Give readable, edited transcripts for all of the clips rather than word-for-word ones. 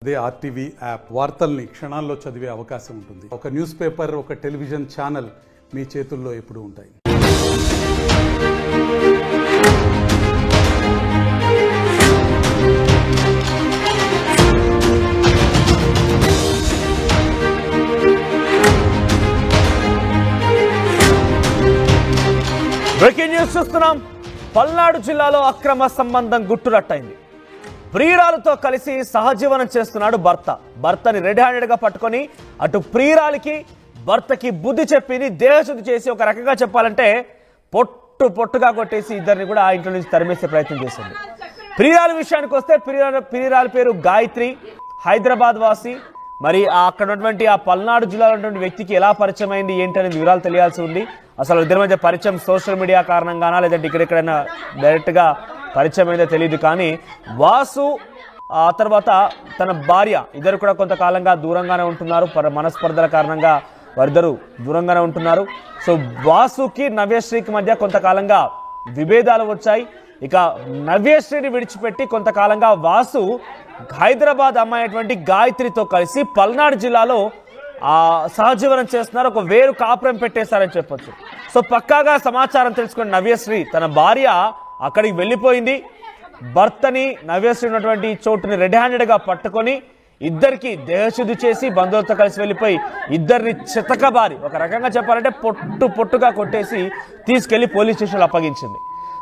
అదే RTV app వార్తల్ని క్షణాల్లో చదివే అవకాశం ఉంటుంది. ఒక న్యూస్ పేపర్, ఒక టెలివిజన్ ఛానల్ మీ చేతుల్లో ఎప్పుడూ ఉంటాయి. బ్రేకింగ్ న్యూస్ చూస్తున్నాం. పల్నాడు జిల్లాలో అక్రమ సంబంధం గుట్టురట్టయింది. ప్రియురాలతో కలిసి సహజీవనం చేస్తున్నాడు భర్త. భర్తని రెడ్ హ్యాండెడ్ గా పట్టుకొని అటు ప్రియురాలికి భర్తకి బుద్ధి చెప్పింది, దేహశుద్ధి చేసి ఒక రకంగా చెప్పాలంటే పొట్టుగా కొట్టేసి ఇద్దరిని కూడా ఆ ఇంట్లో నుంచి తరిమేసే ప్రయత్నం చేసింది. ప్రియురాలి విషయానికి వస్తే ప్రియురాలి పేరు గాయత్రి, హైదరాబాద్ వాసి. మరి అక్కడ ఉన్నటువంటి ఆ పల్నాడు జిల్లాలో ఉన్నటువంటి వ్యక్తికి ఎలా పరిచయం అయింది ఏంటి అనేది వివరాలు తెలియాల్సి ఉంది. అసలు ఇద్దరి మధ్య పరిచయం సోషల్ మీడియా కారణంగానా లేదంటే ఇక్కడెక్కడైనా డైరెక్ట్గా పరిచయం అయిందో తెలియదు. కానీ వాసు ఆ తర్వాత తన భార్య ఇద్దరు కూడా కొంతకాలంగా దూరంగానే ఉంటున్నారు. మనస్పర్ధల కారణంగా వారిద్దరు దూరంగానే ఉంటున్నారు. సో వాసుకి నవ్యశ్రీకి మధ్య కొంతకాలంగా విభేదాలు వచ్చాయి. ఇక నవ్యశ్రీని విడిచిపెట్టి కొంతకాలంగా వాసు హైదరాబాద్ అమ్మాయి అయినటువంటి గాయత్రితో కలిసి పల్నాడు జిల్లాలో సహజీవనం చేస్తున్నారు. ఒక వేరు కాపురం పెట్టేశారని చెప్పొచ్చు. సో పక్కాగా సమాచారం తెలుసుకున్న నవ్యశ్రీ తన భార్య అక్కడికి వెళ్ళిపోయింది. భర్తని నవ్యశ్రీ ఉన్నటువంటి చోటుని రెడ్ హ్యాండెడ్ గా పట్టుకొని ఇద్దరికి దేహశుద్ధి చేసి బంధువులతో కలిసి వెళ్ళిపోయి ఇద్దరిని చితకబారి ఒక రకంగా చెప్పాలంటే పొట్టుగా కొట్టేసి తీసుకెళ్లి పోలీస్ స్టేషన్లో అప్పగించింది.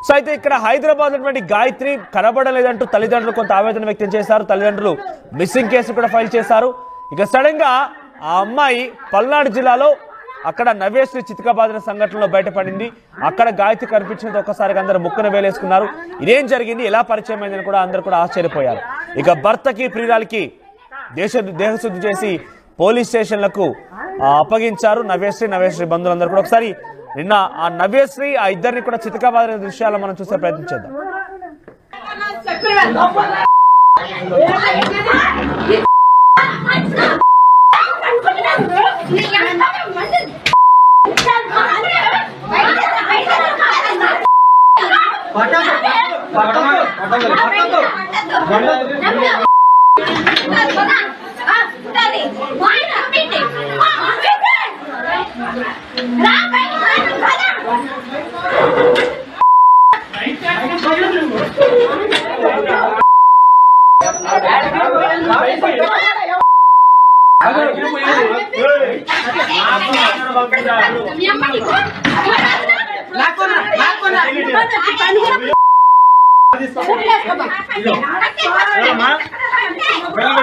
సో అయితే ఇక్కడ హైదరాబాద్ ఉన్నటువంటి గాయత్రి కనబడలేదంటూ తల్లిదండ్రులు కొంత ఆవేదన వ్యక్తం చేశారు. తల్లిదండ్రులు మిస్సింగ్ కేసు కూడా ఫైల్ చేశారు. ఇక సడన్ గా ఆ అమ్మాయి పల్నాడు జిల్లాలో అక్కడ నవ్యశ్రీ చితకబాదిన సంఘటనలో బయటపడింది. అక్కడ గాయత్రి కనిపించినది ఒక్కసారిగా అందరూ ముక్కున వేలేసుకున్నారు. ఇదేం జరిగింది, ఎలా పరిచయం అయిందని కూడా అందరూ కూడా ఆశ్చర్యపోయారు. ఇక భర్తకి ప్రియురాలికి దేహశుద్ధి చేసి పోలీస్ స్టేషన్లకు అప్పగించారు నవ్యశ్రీ బంధువులందరూ కూడా. ఒకసారి నిన్న ఆ నవ్యశ్రీ ఆ ఇద్దరిని కూడా చితకబాదిన దృశ్యాలు మనం చూసే ప్రయత్నం చేద్దాం.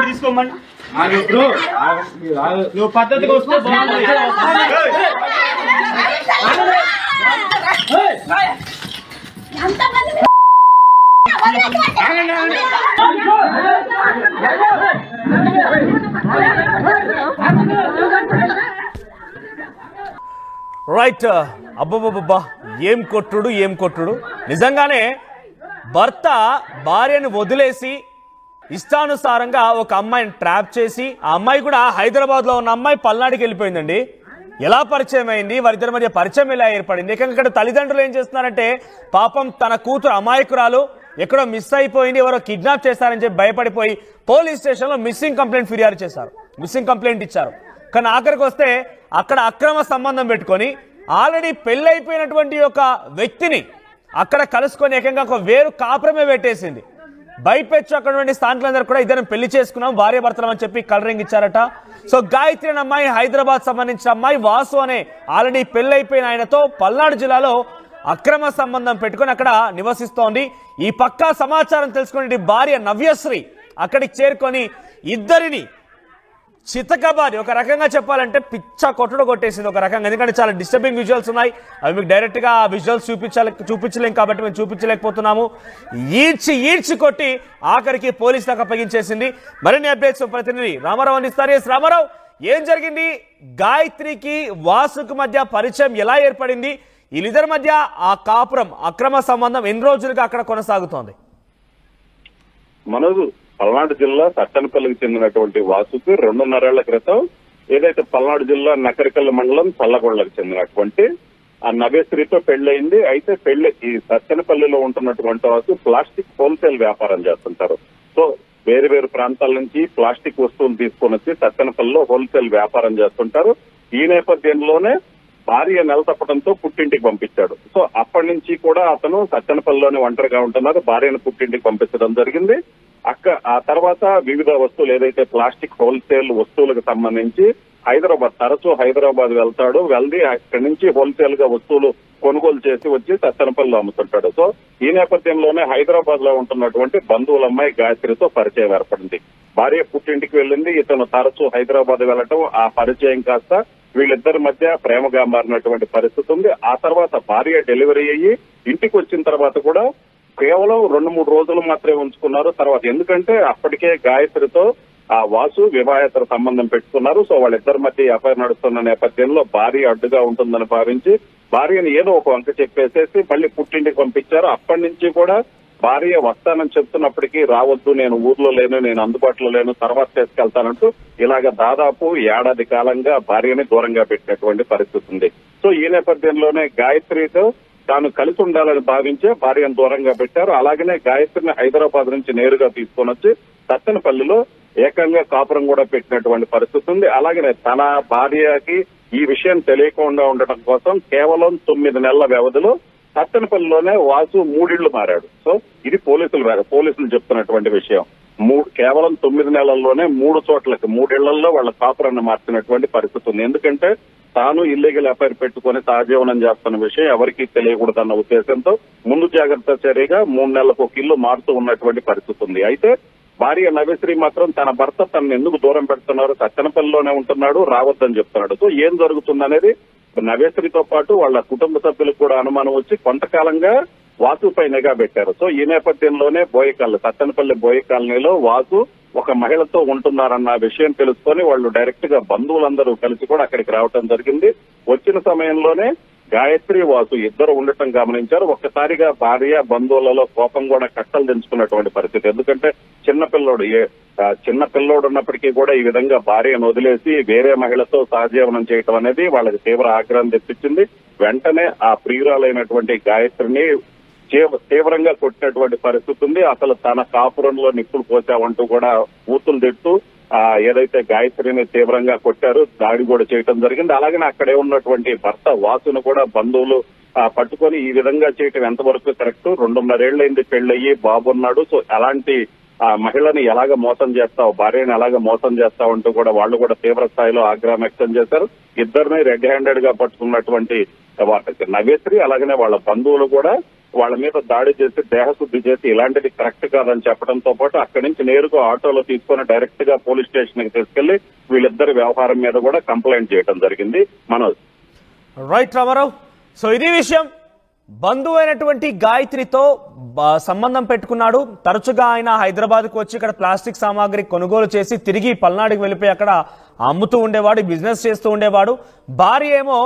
తీసుకోమని నువ్వు పద్ధతిగా వస్తే బాగుంది. రైట్, అబ్బబ్బబ్బా ఏం కొట్టుడు. నిజంగానే భర్త భార్యను వదిలేసి ఇష్టానుసారంగా ఒక అమ్మాయిని ట్రాప్ చేసి ఆ అమ్మాయి కూడా హైదరాబాద్ లో ఉన్న అమ్మాయి పల్నాడుకి వెళ్ళిపోయిందండి. ఎలా పరిచయం అయింది, వారిద్దరి మధ్య పరిచయం ఎలా ఏర్పడింది? ఇక్కడ తల్లిదండ్రులు ఏం చేస్తున్నారంటే పాపం తన కూతురు అమాయకురాలు ఎక్కడో మిస్ అయిపోయింది, ఎవరో కిడ్నాప్ చేశారని చెప్పి భయపడిపోయి పోలీస్ స్టేషన్ లో మిస్సింగ్ కంప్లైంట్ ఇచ్చారు. కానీ ఆఖరికి వస్తే అక్కడ అక్రమ సంబంధం పెట్టుకొని ఆల్రెడీ పెళ్ళైపోయినటువంటి ఒక వ్యక్తిని అక్కడ కలుసుకొని ఏకంగా ఒక వేరు కాపురమే పెట్టేసింది. భయపెచ్చు అక్కడ స్థానికులందరూ కూడా ఇద్దరు పెళ్లి చేసుకున్నాం, భార్య భర్తలం అని చెప్పి కలరింగ్ ఇచ్చారట. సో గాయత్రి అనే అమ్మాయి హైదరాబాద్ సంబంధించిన అమ్మాయి, వాసు అనే ఆల్రెడీ పెళ్ళైపోయిన ఆయనతో పల్నాడు జిల్లాలో అక్రమ సంబంధం పెట్టుకుని అక్కడ నివసిస్తోంది. ఈ పక్కా సమాచారం తెలుసుకునే భార్య నవ్యశ్రీ అక్కడికి చేరుకొని ఇద్దరిని చితకబారి ఒక రకంగా చెప్పాలంటే పిచ్చ కొట్టేసింది ఒక రకంగా. ఎందుకంటే చాలా డిస్టర్బింగ్ విజువల్స్ ఉన్నాయి, అవి మీకు డైరెక్ట్ గా ఆ విజువల్స్ చూపించలేం కాబట్టి మేము చూపించలేకపోతున్నాము. ఈడ్చి కొట్టి ఆఖరికి పోలీసులకు అప్పగించేసింది. మరిన్ని అప్డేట్స్ ప్రతినిధి రామారావు అందిస్తారు. రామారావు, ఏం జరిగింది? గాయత్రికి వాసుకు మధ్య పరిచయం ఎలా ఏర్పడింది? వీళ్ళిద్దరి మధ్య ఆ కాపురం అక్రమ సంబంధం ఎన్ని రోజులుగా అక్కడ కొనసాగుతోంది? మనోజు, పల్నాడు జిల్లా సత్తెనపల్లికి చెందినటువంటి వాసుకు 2.5 ఏళ్ల క్రితం ఏదైతే పల్నాడు జిల్లా నకరికల్ మండలం చల్లగొండలకు చెందినటువంటి ఆ నవ్యశ్రీతో పెళ్లయింది. అయితే ఈ సత్తెనపల్లిలో ఉంటున్నటువంటి వాసు ప్లాస్టిక్ హోల్సేల్ వ్యాపారం చేస్తుంటారు. సో వేరు వేరు ప్రాంతాల నుంచి ప్లాస్టిక్ వస్తువులు తీసుకొని వచ్చి సత్తెనపల్లిలో హోల్సేల్ వ్యాపారం చేస్తుంటారు. ఈ నేపథ్యంలోనే భార్య నెల తప్పడంతో పుట్టింటికి పంపించాడు. సో అప్పటి నుంచి కూడా అతను సత్తెనపల్లిలోనే ఒంటరిగా ఉంటున్నారు. భార్యను పుట్టింటికి పంపించడం జరిగింది. ఆ తర్వాత వివిధ వస్తువులు ఏదైతే ప్లాస్టిక్ హోల్సేల్ వస్తువులకు సంబంధించి తరచూ హైదరాబాద్ వెళ్తాడు. వెళ్ళి అక్కడి నుంచి హోల్సేల్ గా వస్తువులు కొనుగోలు చేసి వచ్చి సత్తెనపల్లిలో అమ్ముతుంటాడు. సో ఈ నేపథ్యంలోనే హైదరాబాద్ లో ఉంటున్నటువంటి బంధువుల అమ్మాయి గాయత్రితో పరిచయం ఏర్పడింది. భార్య పుట్టింటికి వెళ్ళింది. ఇతను తరచూ హైదరాబాద్ వెళ్ళటం, ఆ పరిచయం కాస్త వీళ్ళిద్దరి మధ్య ప్రేమగా మారినటువంటి పరిస్థితి ఉంది. ఆ తర్వాత భార్య డెలివరీ అయ్యి ఇంటికి వచ్చిన తర్వాత కూడా కేవలం 2-3 రోజులు మాత్రమే ఉంచుకున్నారు. తర్వాత ఎందుకంటే అప్పటికే గాయత్రితో ఆ వాసు వివాహేతర సంబంధం పెట్టుకున్నారు. సో వాళ్ళిద్దరి మధ్య అఫైర్ నడుస్తున్న నేపథ్యంలో భార్య అడ్డుగా ఉంటుందని భావించి భార్యను ఏదో ఒక వంక చెప్పేసేసి మళ్ళీ పుట్టింటికి పంపించారు. అప్పటి నుంచి కూడా భార్య వస్తానని చెప్తున్నప్పటికీ రావద్దు, నేను ఊర్లో లేను, నేను అందుబాటులో లేను, తర్వాత తీసుకెళ్తానంటూ ఇలాగ దాదాపు ఏడాది కాలంగా భార్యని దూరంగా పెట్టినటువంటి పరిస్థితి ఉంది. సో ఈ నేపథ్యంలోనే గాయత్రితో తాను కలిసి ఉండాలని భావించే భార్యను దూరంగా పెట్టారు. అలాగనే గాయత్రిని హైదరాబాద్ నుంచి నేరుగా తీసుకొని వచ్చి సత్తెనపల్లిలో ఏకంగా కాపురం కూడా పెట్టినటువంటి పరిస్థితి ఉంది. అలాగనే తన భార్యకి ఈ విషయం తెలియకుండా ఉండటం కోసం కేవలం 9 నెలల వ్యవధిలో సత్తెనపల్లిలోనే వాసు 3 ఇళ్లు మారాడు. సో ఇది పోలీసులు చెప్తున్నటువంటి విషయం. కేవలం 9 నెలల్లోనే 3 చోట్లకి 3 ఇళ్లలో వాళ్ళ కాపురాన్ని మార్చినటువంటి పరిస్థితి ఉంది. ఎందుకంటే తాను ఇల్లీగల్ అఫైర్ పెట్టుకుని సహజీవనం చేస్తున్న విషయం ఎవరికీ తెలియకూడదన్న ఉద్దేశంతో ముందు జాగ్రత్త చర్యగా 3 నెలలకు ఒక ఇల్లు మారుతూ ఉన్నటువంటి పరిస్థితి ఉంది. అయితే భార్య నవ్యశ్రీ మాత్రం తన భర్త తనను ఎందుకు దూరం పెడుతున్నారు, సత్తెనపల్లిలోనే ఉంటున్నాడు, రావద్దని చెప్తున్నాడు. సో ఏం జరుగుతుందనేది నవ్యశ్రీతో పాటు వాళ్ళ కుటుంబ సభ్యులకు కూడా అనుమానం వచ్చి కొంతకాలంగా వాసుపై నిఘా పెట్టారు. సో ఈ నేపథ్యంలోనే సత్తెనపల్లి బోయ కాలనీలో వాసు ఒక మహిళతో ఉంటున్నారన్న విషయం తెలుసుకొని వాళ్ళు డైరెక్ట్ గా బంధువులందరూ కలిసి కూడా అక్కడికి రావటం జరిగింది. వచ్చిన సమయంలోనే గాయత్రి వాసు ఇద్దరు ఉండటం గమనించారు. ఒక్కసారిగా భార్య బంధువులలో కోపం కూడా కట్టలు దించుకున్నటువంటి పరిస్థితి. ఎందుకంటే చిన్న పిల్లోడు ఉన్నప్పటికీ కూడా ఈ విధంగా భార్యను వదిలేసి వేరే మహిళతో సహజీవనం చేయటం అనేది వాళ్ళకి తీవ్ర ఆగ్రహం తెప్పించింది. వెంటనే ఆ ప్రియురాలైనటువంటి గాయత్రిని తీవ్రంగా కొట్టినటువంటి పరిస్థితి ఉంది. అసలు తన కాపురంలో నిప్పులు పోసావంటూ కూడా ఊతులు తిడుతూ ఏదైతే గాయత్రిని తీవ్రంగా కొట్టారు, దాడి కూడా చేయటం జరిగింది. అలాగే అక్కడే ఉన్నటువంటి భర్త వాసును కూడా బంధువులు పట్టుకొని ఈ విధంగా చేయటం ఎంతవరకు కరెక్ట్, 2.5 ఏళ్లైంది పెళ్లయ్యి బాబున్నాడు, సో అలాంటి మహిళని ఎలాగ మోసం చేస్తావు, భార్యని ఎలాగ మోసం చేస్తావు అంటూ కూడా వాళ్ళు కూడా తీవ్ర స్థాయిలో ఆగ్రహం వ్యక్తం చేశారు. ఇద్దరిని రెడ్ హ్యాండెడ్ గా పట్టుకున్నటువంటి నవ్యశ్రీ అలాగనే వాళ్ళ బంధువులు కూడా వాళ్ళ మీద దాడి చేసి దేహశుద్ధి చేసి ఇలాంటిది కరెక్ట్ కాదని చెప్పడంతో పాటు అక్కడి నుంచి నేరుగా ఆటోలో తీసుకొని డైరెక్ట్ గా పోలీస్ స్టేషన్ కి తీసుకెళ్లి వీళ్ళిద్దరి వ్యవహారం మీద కూడా కంప్లైంట్ చేయడం జరిగింది. మనోజ్. రైట్ రామారావు. సో ఇది విషయం. బంధువు అయినటువంటి గాయత్రితో సంబంధం పెట్టుకున్నాడు. తరచుగా ఆయన హైదరాబాద్కు వచ్చి ఇక్కడ ప్లాస్టిక్ సామాగ్రి కొనుగోలు చేసి తిరిగి పల్నాడుకి వెళ్ళిపోయి అక్కడ అమ్ముతూ ఉండేవాడు, బిజినెస్ చేస్తూ ఉండేవాడు. భార్య ఏమో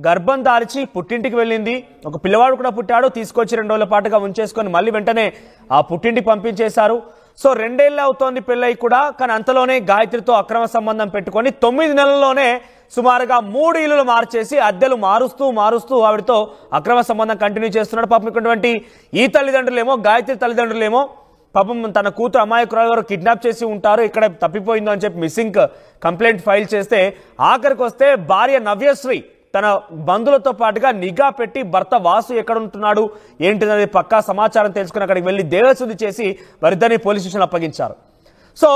గర్భం దాల్చి పుట్టింటికి వెళ్ళింది. ఒక పిల్లవాడు కూడా పుట్టాడు. తీసుకొచ్చి 2 రోజుల పాటుగా ఉంచేసుకొని మళ్ళీ వెంటనే ఆ పుట్టింటికి పంపించేశారు. సో 2 ఏళ్ళు అవుతోంది పెళ్ళై కూడా. కానీ అంతలోనే గాయత్రితో అక్రమ సంబంధం పెట్టుకొని 9 నెలల్లోనే సుమారుగా 3 ఇళ్లు మార్చేసి అద్దెలు మారుస్తూ ఆవిడతో అక్రమ సంబంధం కంటిన్యూ చేస్తున్నాడు. పాపం ఇటువంటి ఈ తల్లిదండ్రులేమో, గాయత్రి తల్లిదండ్రులేమో పాపం తన కూతురు అమాయకురాలు కిడ్నాప్ చేసి ఉంటారు, ఇక్కడ తప్పిపోయిందో అని చెప్పి మిస్సింగ్ కంప్లైంట్ ఫైల్ చేస్తే ఆఖరికి వస్తే భార్య నవ్యశ్రీ తన బంధువులతో పాటుగా నిఘా పెట్టి భర్త వాసు ఎక్కడ ఉంటున్నాడు ఏంటిది పక్కా సమాచారం తెలుసుకుని అక్కడికి వెళ్లి దేహశుద్ధి చేసి వారిద్దరిని పోలీస్ స్టేషన్ అప్పగించారు. సో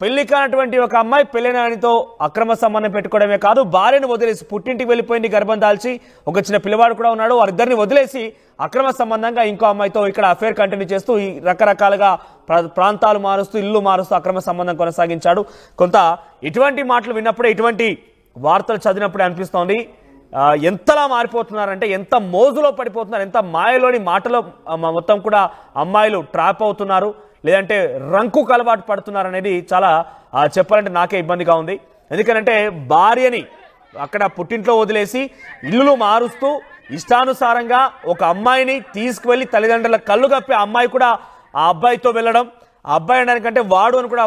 పెళ్లి కానటువంటి ఒక అమ్మాయి పెళ్లినానితో అక్రమ సంబంధం పెట్టుకోవడమే కాదు, భార్యను వదిలేసి పుట్టింటికి వెళ్ళిపోయింది గర్భం దాల్చి, ఒక చిన్న పిల్లవాడు కూడా ఉన్నాడు, వారిద్దరిని వదిలేసి అక్రమ సంబంధంగా ఇంకో అమ్మాయితో ఇక్కడ అఫేర్ కంటిన్యూ చేస్తూ ఈ రకరకాలుగా ప్రాంతాలు మారుస్తూ ఇల్లు మారుస్తూ అక్రమ సంబంధం కొనసాగించాడు. కొంత ఇటువంటి మాటలు విన్నప్పుడే, ఇటువంటి వార్తలు చదివినప్పుడే అనిపిస్తోంది ఎంతలా మారిపోతున్నారంటే, ఎంత మోజులో పడిపోతున్నారు, ఎంత మాయలోని మాటలో మొత్తం కూడా అమ్మాయిలు ట్రాప్ అవుతున్నారు, లేదంటే రంకుకు అలవాటు పడుతున్నారు అనేది చాలా చెప్పాలంటే నాకే ఇబ్బందిగా ఉంది. ఎందుకంటే భార్యని అక్కడ పుట్టింట్లో వదిలేసి ఇల్లులు మారుస్తూ ఇష్టానుసారంగా ఒక అమ్మాయిని తీసుకువెళ్ళి తల్లిదండ్రుల కళ్ళు కప్పి ఆ అమ్మాయి కూడా ఆ అబ్బాయితో వెళ్ళడం, ఆ అబ్బాయి అనడానికంటే వాడు అని కూడా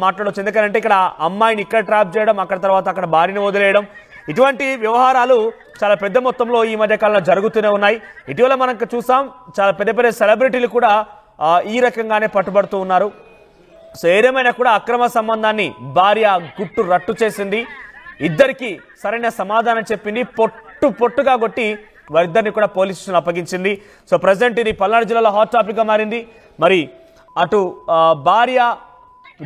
మాట్లాడవచ్చు. ఎందుకంటే ఇక్కడ అమ్మాయిని ఇక్కడ ట్రాప్ చేయడం, అక్కడ తర్వాత అక్కడ భార్యని వదిలేయడం, ఇటువంటి వ్యవహారాలు చాలా పెద్ద మొత్తంలో ఈ మధ్య కాలంలో జరుగుతూనే ఉన్నాయి. ఇటీవల మనం చూసాం చాలా పెద్ద పెద్ద సెలబ్రిటీలు కూడా ఈ రకంగానే పట్టుబడుతూ ఉన్నారు. సో ఏదేమైనా కూడా అక్రమ సంబంధాన్ని భార్య గుట్టు రట్టు చేసింది. ఇద్దరికి సరైన సమాధానం చెప్పింది. పొట్టుగా కొట్టి వారిద్దరిని కూడా పోలీస్ స్టేషన్ అప్పగించింది. సో ప్రజెంట్ ఇది పల్నాడు జిల్లాలో హాట్ టాపిక్ గా మారింది. మరి అటు భార్య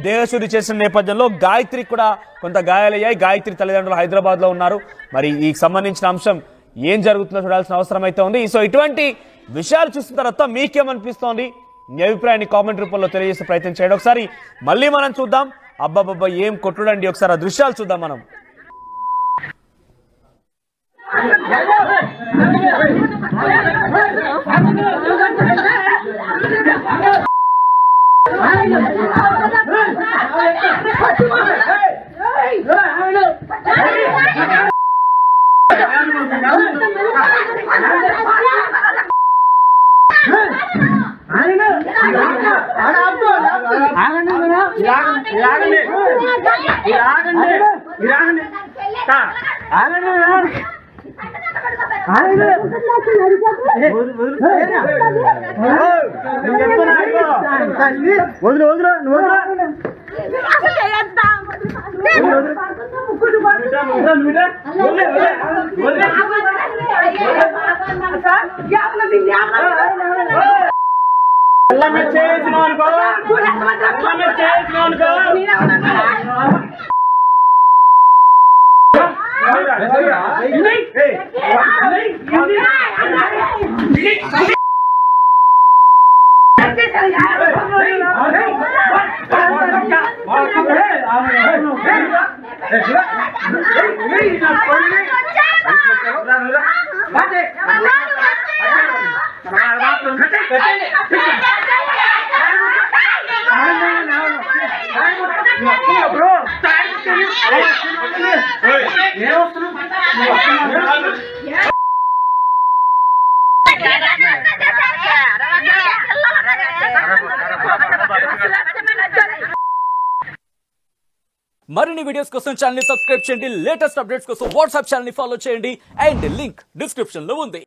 దేహశుద్ధి చేసిన నేపథ్యంలో గాయత్రికి కూడా కొంత గాయాలయ్యాయి. గాయత్రి తల్లిదండ్రులు హైదరాబాద్ లో ఉన్నారు. మరి ఈ సంబంధించిన అంశం ఏం జరుగుతుందో చూడాల్సిన అవసరం అయితే ఉంది. సో ఇటువంటి విషయాలు చూసిన తర్వాత మీకేమనిపిస్తోంది? మీ అభిప్రాయాన్ని కామెంట్ రూపంలో తెలియజేసే ప్రయత్నం చేయండి. ఒకసారి మళ్ళీ మనం చూద్దాం. అబ్బాబ్బా ఏం కొట్టుడండి, ఒకసారి ఆ దృశ్యాలు చూద్దాం మనం. మరిన్ని వీడియోస్ కోసం ఛానల్ ని సబ్స్క్రైబ్ చేయండి. లేటెస్ట్ అప్డేట్స్ కోసం వాట్సాప్ ఛానల్ ని ఫాలో చేయండి. అండ్ లింక్ డిస్క్రిప్షన్ లో ఉంది.